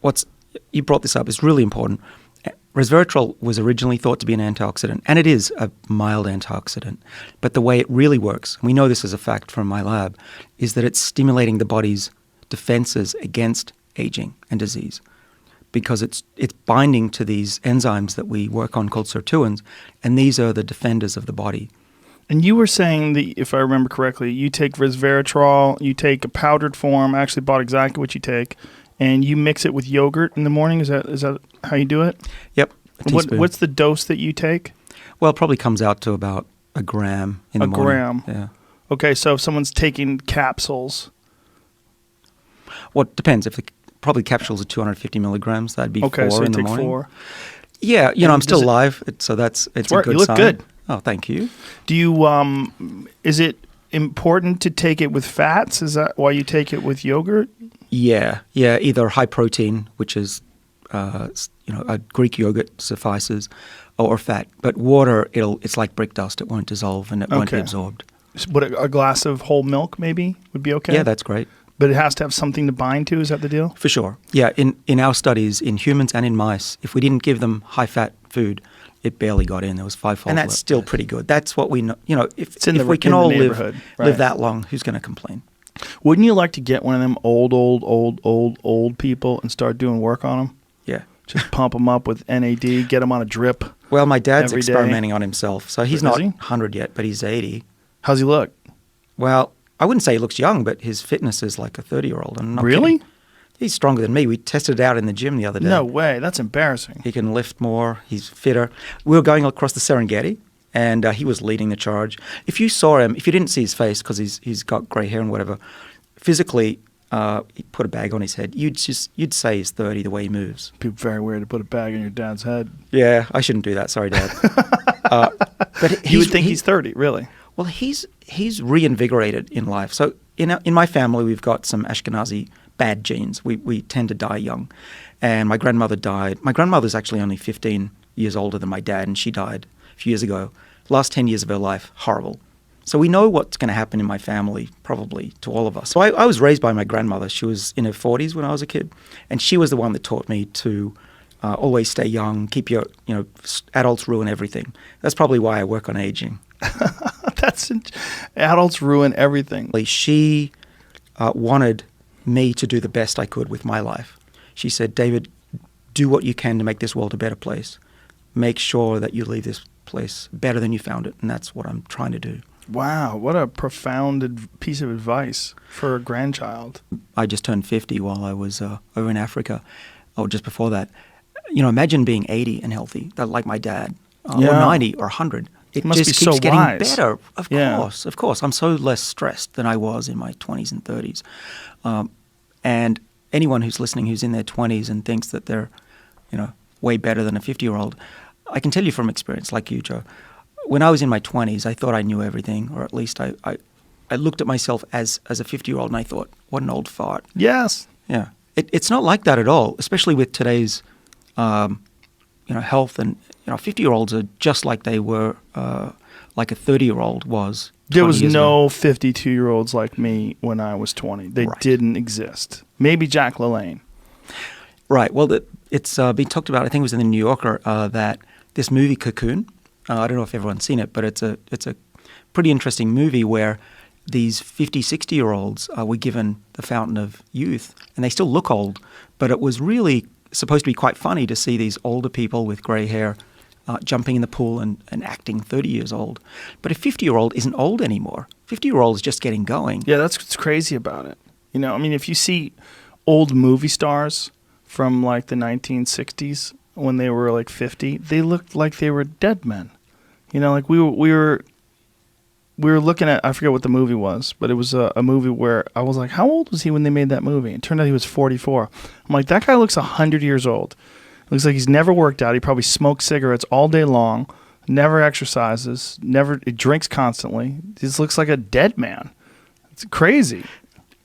what's you brought this up is really important. Resveratrol was originally thought to be an antioxidant, and it is a mild antioxidant. But the way it really works, we know this as a fact from my lab, is that it's stimulating the body's defenses against aging and disease, because it's binding to these enzymes that we work on called sirtuins, and these are the defenders of the body. And you were saying that, if I remember correctly, you take resveratrol, you take a powdered form. I actually bought exactly what you take, and you mix it with yogurt in the morning. Is that how you do it? Yep. What's the dose that you take? Well, it probably comes out to about a gram in the morning. A gram. Yeah. Okay, so if someone's taking capsules. Well, it depends. If probably capsules are 250 milligrams, that'd be 4 so in the take morning. 4. Yeah, I'm still alive, so it's a good sign. You look good. Oh, thank you. Do you? Is it important to take it with fats? Is that why you take it with yogurt? Yeah. Either high protein, which is a Greek yogurt suffices, or fat. But water, it's like brick dust. It won't dissolve and it won't be absorbed. But a glass of whole milk maybe would be okay? Yeah, that's great. But it has to have something to bind to. Is that the deal? For sure. Yeah. In our studies, in humans and in mice, if we didn't give them high-fat food, it barely got in. There was 5-fold. And that's still pretty good. That's what we know. If we can all live that long, who's going to complain? Wouldn't you like to get one of them old people and start doing work on them? Yeah. Just pump them up with NAD, get them on a drip. Well, my dad's experimenting on himself. So he's not 100 yet, but he's 80. How's he look? Well, I wouldn't say he looks young, but his fitness is like a 30-year-old. Really? Kidding. He's stronger than me. We tested it out in the gym the other day. No way. That's embarrassing. He can lift more. He's fitter. We were going across the Serengeti, and he was leading the charge. If you saw him, if you didn't see his face because he's got grey hair and whatever, physically he put a bag on his head. You'd say he's 30 the way he moves. It'd be very weird to put a bag on your dad's head. Yeah, I shouldn't do that. Sorry, Dad. But you would think he's 30, really? Well, he's reinvigorated in life. So in my family, we've got some Ashkenazi bad genes. We tend to die young. And my grandmother died. My grandmother's actually only 15 years older than my dad, and she died a few years ago. Last 10 years of her life, horrible. So we know what's going to happen in my family, probably to all of us. So I was raised by my grandmother. She was in her 40s when I was a kid, and she was the one that taught me to always stay young, keep your, adults ruin everything. That's probably why I work on aging. Adults ruin everything. She wanted me to do the best I could with my life. She said, David, do what you can to make this world a better place. Make sure that you leave this place better than you found it, and that's what I'm trying to do. Wow, what a profound piece of advice for a grandchild. I just turned 50 while I was over in Africa, or just before that. Imagine being 80 and healthy, like my dad, or 90 or 100. It must just be keeps so getting wise. better. Of course. I'm so less stressed than I was in my 20s and 30s. And anyone who's listening who's in their 20s and thinks that they're, way better than a 50-year-old, I can tell you from experience, like you, Joe. When I was in my 20s, I thought I knew everything, or at least I looked at myself as a 50-year-old and I thought, what an old fart. Yes. Yeah. It's not like that at all, especially with today's, health. And, 50-year-olds are just like they were, like a 30-year-old was. There was no 52-year-olds like me when I was 20. They didn't exist. Maybe Jack LaLanne. Right. Well, it's been talked about, I think it was in the New Yorker, that this movie Cocoon, I don't know if everyone's seen it, but it's a pretty interesting movie where these 50, 60-year-olds were given the fountain of youth, and they still look old, but it was really supposed to be quite funny to see these older people with grey hair jumping in the pool and acting 30 years old. But a 50-year-old isn't old anymore. 50-year-old is just getting going. Yeah, that's what's crazy about it. If you see old movie stars from like the 1960s when they were like 50, they looked like they were dead men. Like we were looking at, I forget what the movie was, but it was a movie where I was like, how old was he when they made that movie? It turned out he was 44. I'm like, that guy looks 100 years old. Looks like he's never worked out. He probably smokes cigarettes all day long, never exercises, he drinks constantly. He just looks like a dead man. It's crazy.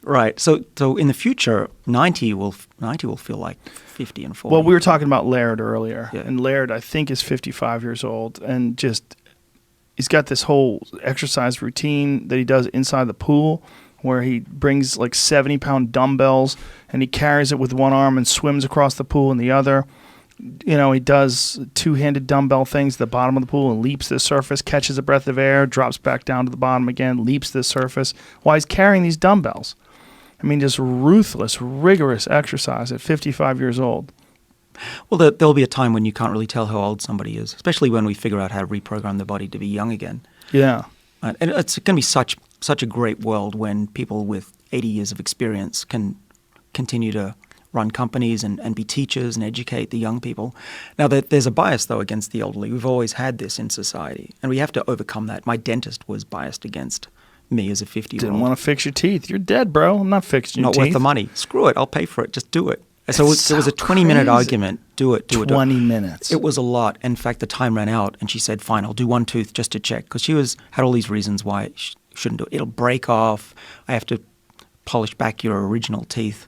Right. So in the future, 90 will feel like 50 and 40. Well, we were talking about Laird earlier, yeah. And Laird, I think, is 55 years old, and just he's got this whole exercise routine that he does inside the pool where he brings like 70-pound dumbbells and he carries it with one arm and swims across the pool in the other. You know, he does two-handed dumbbell things at the bottom of the pool and leaps the surface, catches a breath of air, drops back down to the bottom again, leaps the surface while he's carrying these dumbbells. I mean, just ruthless, rigorous exercise at 55 years old. Well, there'll be a time when you can't really tell how old somebody is, especially when we figure out how to reprogram the body to be young again. Yeah. And it's going to be such a great world when people with 80 years of experience can continue to run companies and be teachers and educate the young people. Now, there's a bias, though, against the elderly. We've always had this in society, and we have to overcome that. My dentist was biased against me as a 50-year-old. Didn't want to fix your teeth. You're dead, bro. I'm not fixing your teeth. Not worth the money. Screw it. I'll pay for it. Just do it. So there was a 20-minute argument. Do it. 20 minutes. It was a lot. In fact, the time ran out, and she said, fine, I'll do one tooth just to check, because she had all these reasons why she shouldn't do it. It'll break off. I have to polish back your original teeth.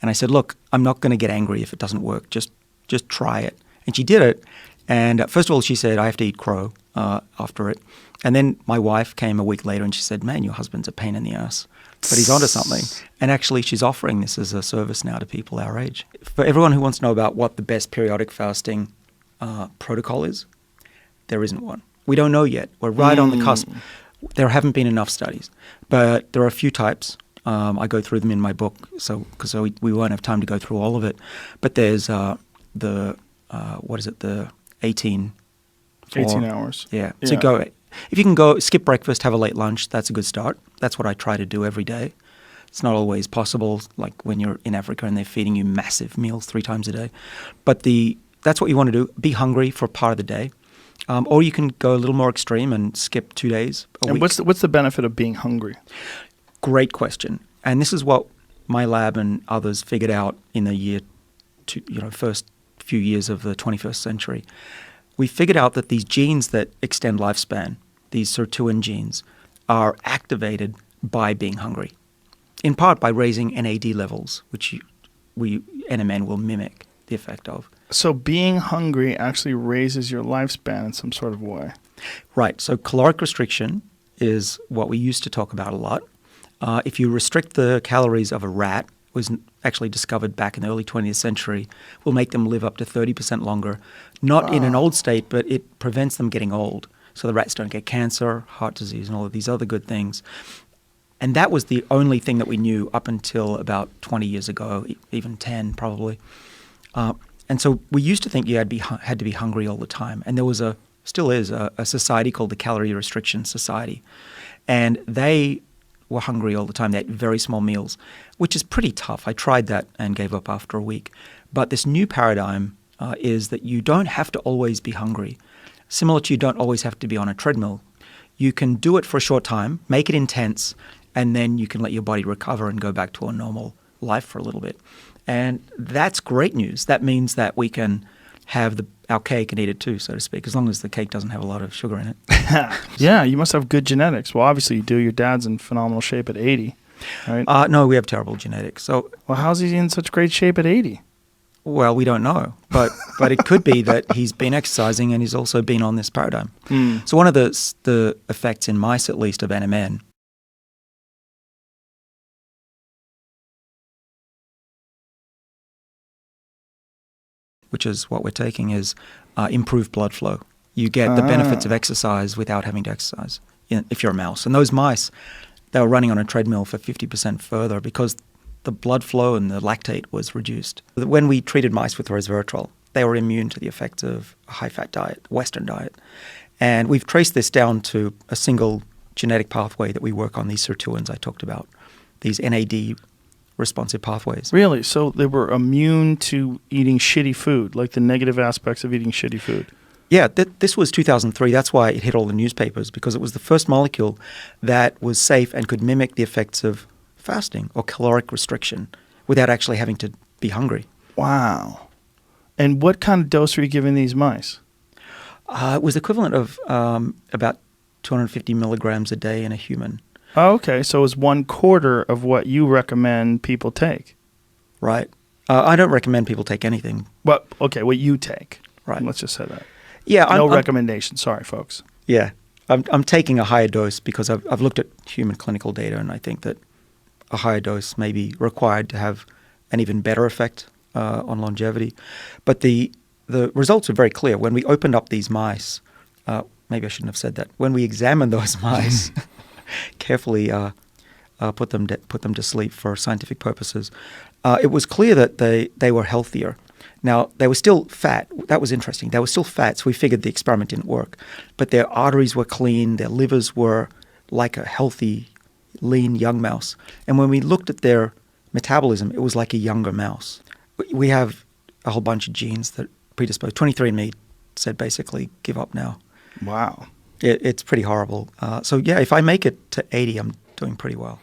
And I said, look, I'm not going to get angry if it doesn't work. Just try it. And she did it. And first of all, she said, I have to eat crow after it. And then my wife came a week later and she said, man, your husband's a pain in the ass. But he's onto something. And actually, she's offering this as a service now to people our age. For everyone who wants to know about what the best periodic fasting protocol is, there isn't one. We don't know yet. We're right on the cusp. There haven't been enough studies. But there are a few types. I go through them in my book, because we won't have time to go through all of it. But there's the 18 hours. Yeah. So go, if you can go skip breakfast, have a late lunch, that's a good start. That's what I try to do every day. It's not always possible, like when you're in Africa and they're feeding you massive meals 3 times a day. But that's what you want to do. Be hungry for part of the day. Or you can go a little more extreme and skip 2 days a week. What's the benefit of being hungry? Great question. And this is what my lab and others figured out in the first few years of the 21st century. We figured out that these genes that extend lifespan, these sirtuin genes, are activated by being hungry, in part by raising NAD levels, which NMN will mimic the effect of. So being hungry actually raises your lifespan in some sort of way. Right. So caloric restriction is what we used to talk about a lot. If you restrict the calories of a rat, was actually discovered back in the early 20th century, will make them live up to 30% longer. Not in an old state, but it prevents them getting old. So the rats don't get cancer, heart disease, and all of these other good things. And that was the only thing that we knew up until about 20 years ago, even 10 probably. And so we used to think you had to be hungry all the time. And there was still is a society called the Calorie Restriction Society. And they were hungry all the time. They ate very small meals, which is pretty tough. I tried that and gave up after a week. But this new paradigm is that you don't have to always be hungry. Similar to you don't always have to be on a treadmill. You can do it for a short time, make it intense, and then you can let your body recover and go back to a normal life for a little bit. And that's great news. That means that we can have our cake and eat it too, so to speak, as long as the cake doesn't have a lot of sugar in it. Yeah, you must have good genetics. Well, obviously you do. Your dad's in phenomenal shape at 80, right? No, we have terrible genetics. So, well, how's he in such great shape at 80? Well, we don't know, but it could be that he's been exercising and he's also been on this paradigm. So one of the effects in mice, at least, of NMN which is what we're taking, is improved blood flow. You get the benefits of exercise without having to exercise if you're a mouse. And those mice, they were running on a treadmill for 50% further because the blood flow and the lactate was reduced. When we treated mice with resveratrol, they were immune to the effects of a high-fat diet, Western diet. And we've traced this down to a single genetic pathway that we work on, these sirtuins I talked about, these NAD responsive pathways. Really? So they were immune to eating shitty food, like the negative aspects of eating shitty food? Yeah, this was 2003. That's why it hit all the newspapers, because it was the first molecule that was safe and could mimic the effects of fasting or caloric restriction without actually having to be hungry. Wow. And what kind of dose were you giving these mice? It was equivalent of about 250 milligrams a day in a human. Oh, okay. So it was 1/4 of what you recommend people take. Right. I don't recommend people take anything. Well, okay, what you take. Right. Let's just say that. Yeah. No recommendation. Sorry, folks. Yeah. I'm taking a higher dose because I've looked at human clinical data, and I think that a higher dose may be required to have an even better effect on longevity. But the results are very clear. When we opened up these mice, maybe I shouldn't have said that. When we examined those mice, carefully put them to sleep for scientific purposes, it was clear that they were healthier. Now, they were still fat. That was interesting. They were still fat, so we figured the experiment didn't work. But their arteries were clean. Their livers were like a healthy, lean young mouse. And when we looked at their metabolism, it was like a younger mouse. We have a whole bunch of genes that predispose. 23andMe said basically, give up now. Wow. It's pretty horrible. So, yeah, if I make it to 80, I'm doing pretty well.